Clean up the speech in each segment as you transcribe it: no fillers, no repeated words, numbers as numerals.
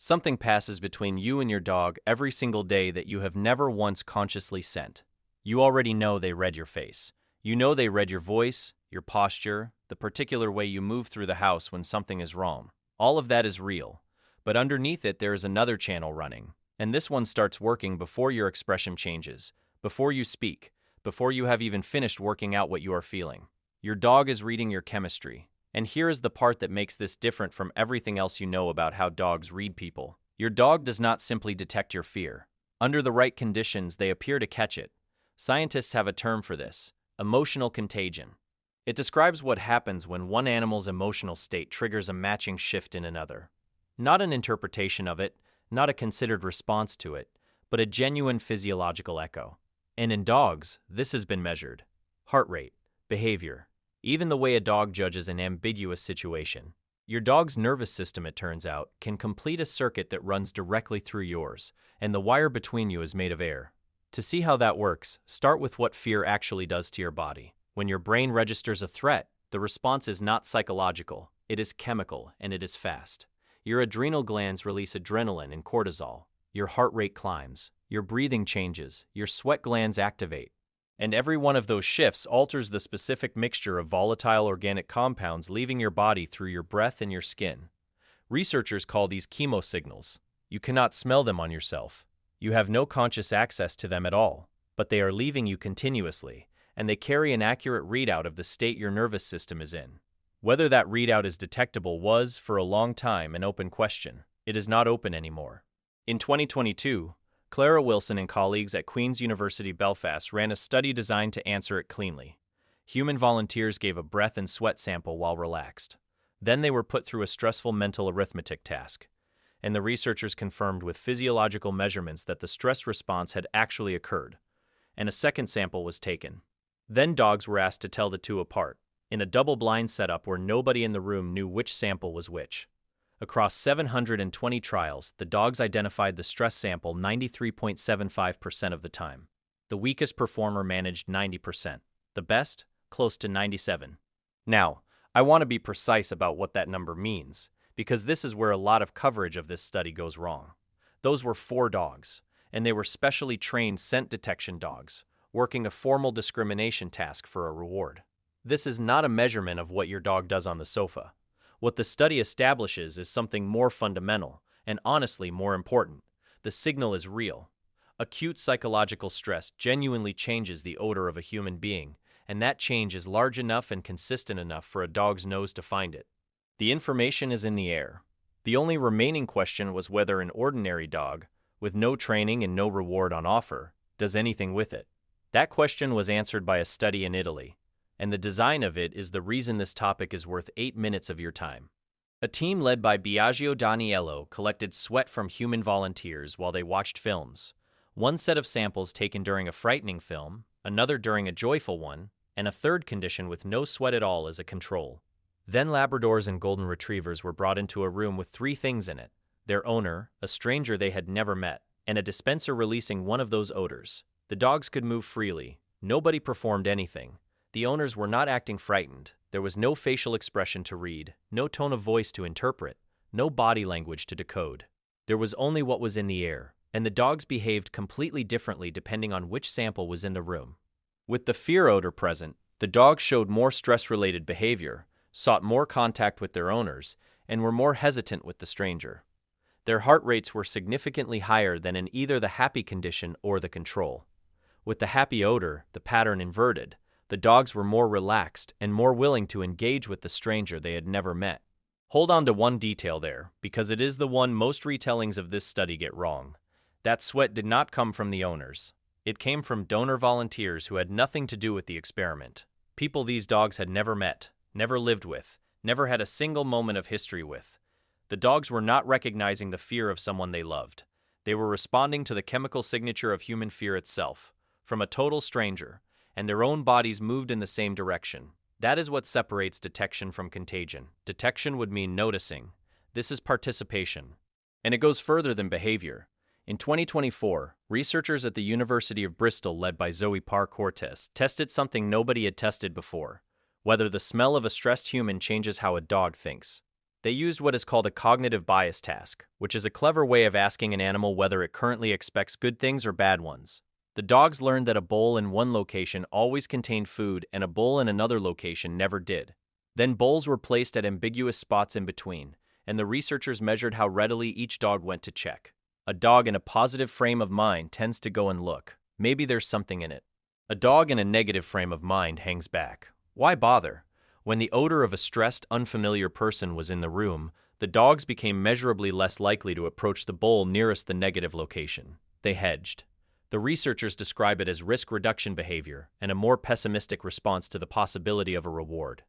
Something passes between you and your dog every single day that you have never once consciously sent. You already know they read your face. You know they read your voice, your posture, the particular way you move through the house when something is wrong. All of that is real. But underneath it there is another channel running. And this one starts working before your expression changes, before you speak, before you have even finished working out what you are feeling. Your dog is reading your chemistry. And here is the part that makes this different from everything else you know about how dogs read people. Your dog does not simply detect your fear. Under the right conditions, they appear to catch it. Scientists have a term for this: emotional contagion. It describes what happens when one animal's emotional state triggers a matching shift in another. Not an interpretation of it, not a considered response to it, but a genuine physiological echo. And in dogs, this has been measured. Heart rate, behavior, even the way a dog judges an ambiguous situation. Your dog's nervous system, it turns out, can complete a circuit that runs directly through yours, and the wire between you is made of air. To see how that works, start with what fear actually does to your body. When your brain registers a threat, the response is not psychological, it is chemical, and it is fast. Your adrenal glands release adrenaline and cortisol. Your heart rate climbs, your breathing changes, your sweat glands activate. And every one of those shifts alters the specific mixture of volatile organic compounds leaving your body through your breath and your skin. Researchers call these chemosignals. You cannot smell them on yourself. You have no conscious access to them at all, but they are leaving you continuously, and they carry an accurate readout of the state your nervous system is in. Whether that readout is detectable was, for a long time, an open question. It is not open anymore. In 2022, Clara Wilson and colleagues at Queen's University Belfast ran a study designed to answer it cleanly. Human volunteers gave a breath and sweat sample while relaxed. Then they were put through a stressful mental arithmetic task, and the researchers confirmed with physiological measurements that the stress response had actually occurred, and a second sample was taken. Then dogs were asked to tell the two apart, in a double-blind setup where nobody in the room knew which sample was which. Across 720 trials, the dogs identified the stress sample 93.75% of the time. The weakest performer managed 90%. The best, close to 97%. Now, I want to be precise about what that number means, because this is where a lot of coverage of this study goes wrong. Those were 4 dogs, and they were specially trained scent detection dogs, working a formal discrimination task for a reward. This is not a measurement of what your dog does on the sofa. What the study establishes is something more fundamental, and honestly more important. The signal is real. Acute psychological stress genuinely changes the odor of a human being, and that change is large enough and consistent enough for a dog's nose to find it. The information is in the air. The only remaining question was whether an ordinary dog, with no training and no reward on offer, does anything with it. That question was answered by a study in Italy, and the design of it is the reason this topic is worth 8 minutes of your time. A team led by Biagio Daniello collected sweat from human volunteers while they watched films. One set of samples taken during a frightening film, another during a joyful one, and a third condition with no sweat at all as a control. Then Labradors and Golden Retrievers were brought into a room with 3 things in it: their owner, a stranger they had never met, and a dispenser releasing one of those odors. The dogs could move freely. Nobody performed anything. The owners were not acting frightened. There was no facial expression to read, no tone of voice to interpret, no body language to decode. There was only what was in the air, and the dogs behaved completely differently depending on which sample was in the room. With the fear odor present, the dogs showed more stress-related behavior, sought more contact with their owners, and were more hesitant with the stranger. Their heart rates were significantly higher than in either the happy condition or the control. With the happy odor, the pattern inverted. The dogs were more relaxed and more willing to engage with the stranger they had never met. Hold on to one detail there, because it is the one most retellings of this study get wrong. That sweat did not come from the owners. It came from donor volunteers who had nothing to do with the experiment. People these dogs had never met, never lived with, never had a single moment of history with. The dogs were not recognizing the fear of someone they loved. They were responding to the chemical signature of human fear itself, from a total stranger, and their own bodies moved in the same direction. That is what separates detection from contagion. Detection would mean noticing. This is participation. And it goes further than behavior. In 2024, researchers at the University of Bristol, led by Zoe Parr-Cortez, tested something nobody had tested before: whether the smell of a stressed human changes how a dog thinks. They used what is called a cognitive bias task, which is a clever way of asking an animal whether it currently expects good things or bad ones. The dogs learned that a bowl in one location always contained food and a bowl in another location never did. Then bowls were placed at ambiguous spots in between, and the researchers measured how readily each dog went to check. A dog in a positive frame of mind tends to go and look. Maybe there's something in it. A dog in a negative frame of mind hangs back. Why bother? When the odor of a stressed, unfamiliar person was in the room, the dogs became measurably less likely to approach the bowl nearest the negative location. They hedged. The researchers describe it as risk reduction behavior and a more pessimistic response to the possibility of a reward.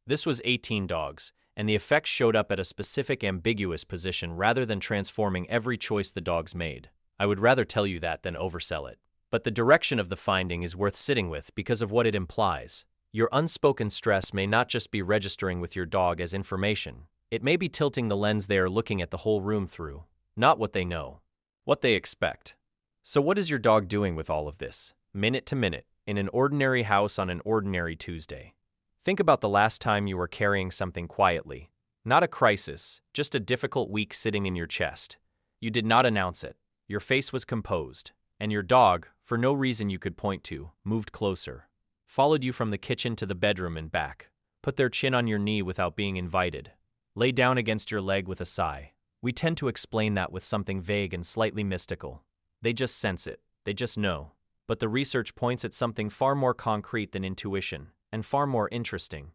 This was 18 dogs, and the effects showed up at a specific ambiguous position rather than transforming every choice the dogs made. I would rather tell you that than oversell it. But the direction of the finding is worth sitting with because of what it implies. Your unspoken stress may not just be registering with your dog as information. It may be tilting the lens they are looking at the whole room through, not what they know, what they expect. So what is your dog doing with all of this, minute to minute, in an ordinary house on an ordinary Tuesday? Think about the last time you were carrying something quietly. Not a crisis, just a difficult week sitting in your chest. You did not announce it. Your face was composed, and your dog, for no reason you could point to, moved closer. Followed you from the kitchen to the bedroom and back. Put their chin on your knee without being invited. Lay down against your leg with a sigh. We tend to explain that with something vague and slightly mystical. They just sense it. They just know. But the research points at something far more concrete than intuition, and far more interesting.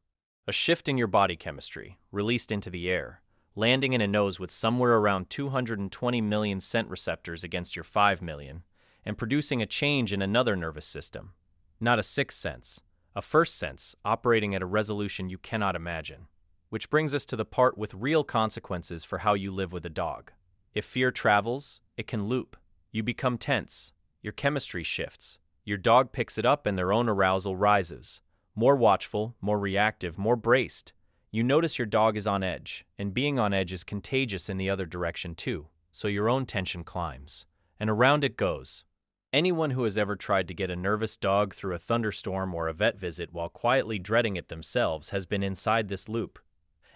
A shift in your body chemistry, released into the air, landing in a nose with somewhere around 220 million scent receptors against your 5 million, and producing a change in another nervous system. Not a sixth sense, a first sense operating at a resolution you cannot imagine. Which brings us to the part with real consequences for how you live with a dog. If fear travels, it can loop. You become tense. Your chemistry shifts. Your dog picks it up and their own arousal rises. More watchful, more reactive, more braced. You notice your dog is on edge, and being on edge is contagious in the other direction too, so your own tension climbs. And around it goes. Anyone who has ever tried to get a nervous dog through a thunderstorm or a vet visit while quietly dreading it themselves has been inside this loop.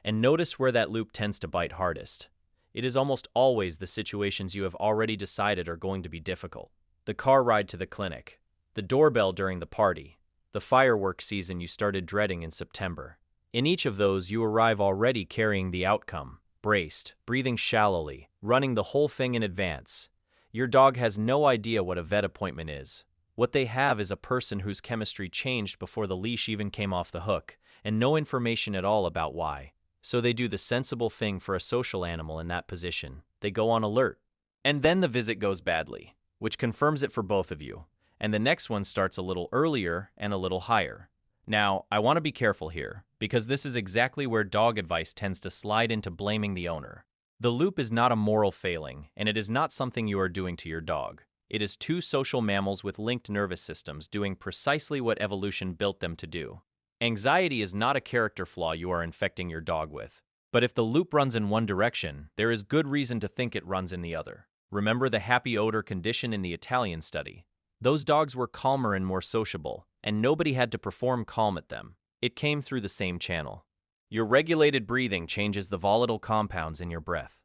And notice where that loop tends to bite hardest. It is almost always the situations you have already decided are going to be difficult. The car ride to the clinic, the doorbell during the party, the fireworks season you started dreading in September. In each of those, you arrive already carrying the outcome, braced, breathing shallowly, running the whole thing in advance. Your dog has no idea what a vet appointment is. What they have is a person whose chemistry changed before the leash even came off the hook, and no information at all about why. So they do the sensible thing for a social animal in that position. They go on alert. And then the visit goes badly, which confirms it for both of you. And the next one starts a little earlier and a little higher. Now, I want to be careful here, because this is exactly where dog advice tends to slide into blaming the owner. The loop is not a moral failing, and it is not something you are doing to your dog. It is two social mammals with linked nervous systems doing precisely what evolution built them to do. Anxiety is not a character flaw you are infecting your dog with. But if the loop runs in one direction, there is good reason to think it runs in the other. Remember the happy odor condition in the Italian study? Those dogs were calmer and more sociable, and nobody had to perform calm at them. It came through the same channel. Your regulated breathing changes the volatile compounds in your breath.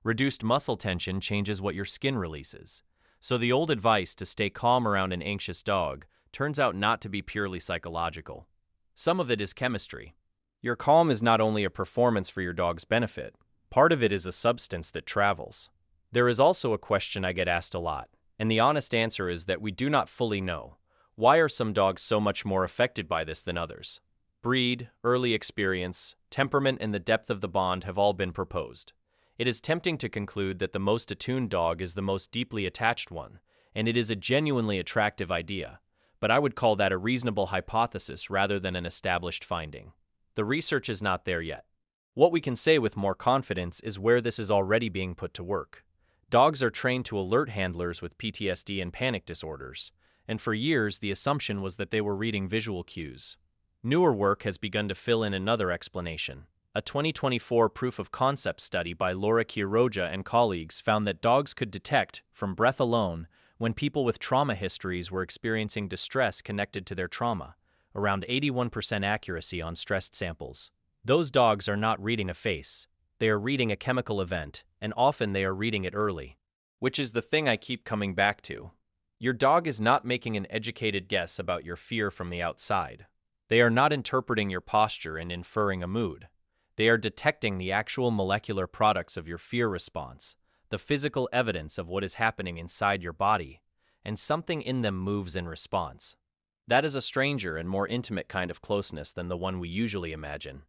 Reduced muscle tension changes what your skin releases. So the old advice to stay calm around an anxious dog turns out not to be purely psychological. Some of it is chemistry. Your calm is not only a performance for your dog's benefit, part of it is a substance that travels. There is also a question I get asked a lot, and the honest answer is that we do not fully know. Why are some dogs so much more affected by this than others? Breed, early experience, temperament, and the depth of the bond have all been proposed. It is tempting to conclude that the most attuned dog is the most deeply attached one, and it is a genuinely attractive idea. But I would call that a reasonable hypothesis rather than an established finding. The research is not there yet. What we can say with more confidence is where this is already being put to work. Dogs are trained to alert handlers with PTSD and panic disorders, and for years the assumption was that they were reading visual cues. Newer work has begun to fill in another explanation. A 2024 proof-of-concept study by Laura Quiroga and colleagues found that dogs could detect, from breath alone, when people with trauma histories were experiencing distress connected to their trauma, around 81% accuracy on stressed samples. Those dogs are not reading a face. They are reading a chemical event, and often they are reading it early. Which is the thing I keep coming back to. Your dog is not making an educated guess about your fear from the outside. They are not interpreting your posture and inferring a mood. They are detecting the actual molecular products of your fear response, the physical evidence of what is happening inside your body, and something in them moves in response. That is a stranger and more intimate kind of closeness than the one we usually imagine.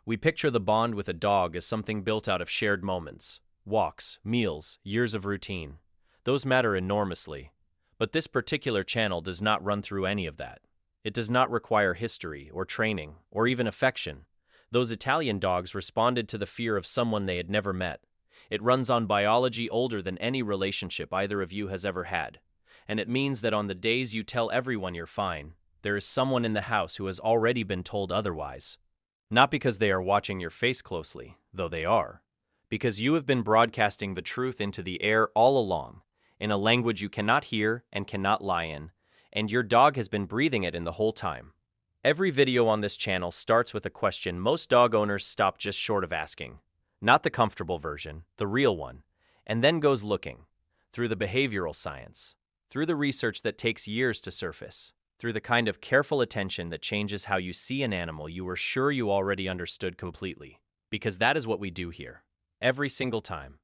We picture the bond with a dog as something built out of shared moments, walks, meals, years of routine. Those matter enormously. But this particular channel does not run through any of that. It does not require history or training or even affection. Those Italian dogs responded to the fear of someone they had never met. It runs on biology older than any relationship either of you has ever had. And it means that on the days you tell everyone you're fine, there is someone in the house who has already been told otherwise. Not because they are watching your face closely, though they are. Because you have been broadcasting the truth into the air all along, in a language you cannot hear and cannot lie in, and your dog has been breathing it in the whole time. Every video on this channel starts with a question most dog owners stop just short of asking. Not the comfortable version, the real one, and then goes looking, through the behavioral science, through the research that takes years to surface, through the kind of careful attention that changes how you see an animal you were sure you already understood completely. Because that is what we do here. Every single time.